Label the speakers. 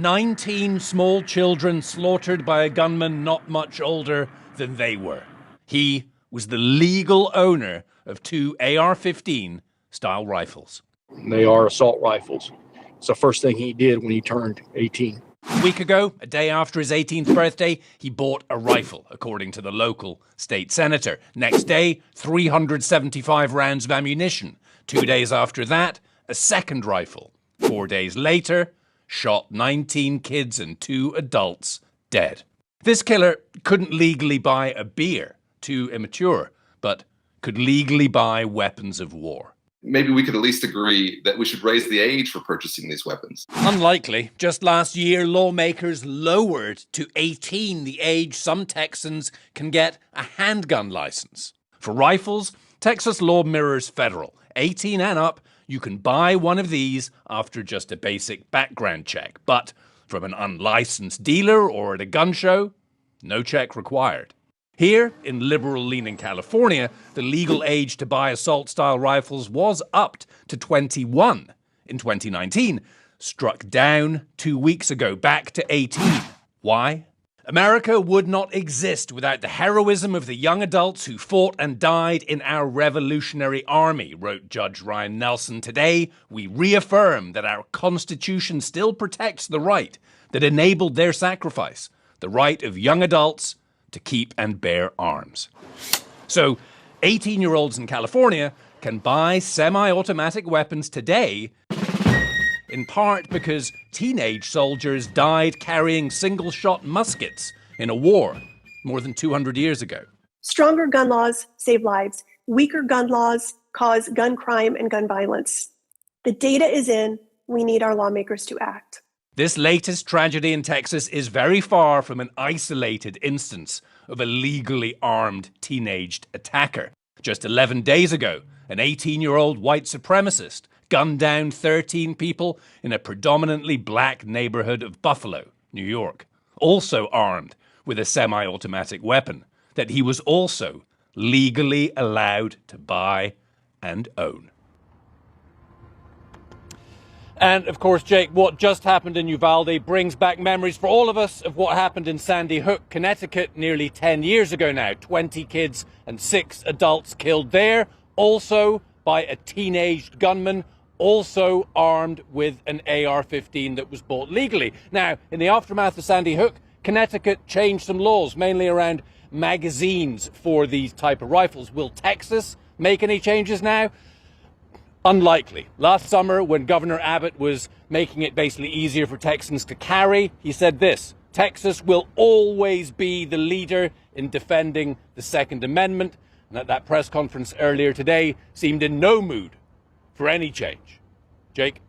Speaker 1: 19 small children slaughtered by a gunman not much older than they were. He was the legal owner of 2 AR-15 style rifles.
Speaker 2: They are assault rifles. It's the first thing he did when he turned 18.
Speaker 1: A week ago, a day after his 18th birthday, he bought a rifle, according to the local state senator. Next day, 375 rounds of ammunition. 2 days after that, a second rifle. 4 days later, shot 19 kids and 2 adults dead. This killer couldn't legally buy a beer, too immature, but could legally buy weapons of war.
Speaker 3: Maybe we could at least agree that we should raise the age for purchasing these weapons.
Speaker 1: Unlikely. Just last year, lawmakers lowered to 18 the age some Texans can get a handgun license. For rifles, Texas law mirrors federal. 18 and up, you can buy one of these after just a basic background check. But from an unlicensed dealer or at a gun show, no check required. Here, in liberal-leaning California, the legal age to buy assault-style rifles was upped to 21 in 2019, struck down 2 weeks ago, back to 18. Why? America would not exist without the heroism of the young adults who fought and died in our Revolutionary Army, wrote Judge Ryan Nelson. Today, we reaffirm that our Constitution still protects the right that enabled their sacrifice, the right of young adults to keep and bear arms. So, 18-year-olds in California can buy semi-automatic weapons today, in part because teenage soldiers died carrying single-shot muskets in a war more than 200 years ago.
Speaker 4: Stronger gun laws save lives. Weaker gun laws cause gun crime and gun violence. The data is in. We need our lawmakers to act.
Speaker 1: This latest tragedy in Texas is very far from an isolated instance of a legally armed teenaged attacker. Just 11 days ago, an 18-year-old white supremacist gunned down 13 people in a predominantly black neighborhood of Buffalo, New York, also armed with a semi-automatic weapon that he was also legally allowed to buy and own. And, of course, Jake, what just happened in Uvalde brings back memories for all of us of what happened in Sandy Hook, Connecticut, nearly 10 years ago now. 20 kids and 6 adults killed there, also by a teenaged gunman, also armed with an AR-15 that was bought legally. Now, in the aftermath of Sandy Hook, Connecticut changed some laws, mainly around magazines for these type of rifles. Will Texas make any changes now? Unlikely. Last summer, when Governor Abbott was making it basically easier for Texans to carry, he said this: Texas will always be the leader in defending the Second Amendment. And at that press conference earlier today, seemed in no mood for any change. Jake?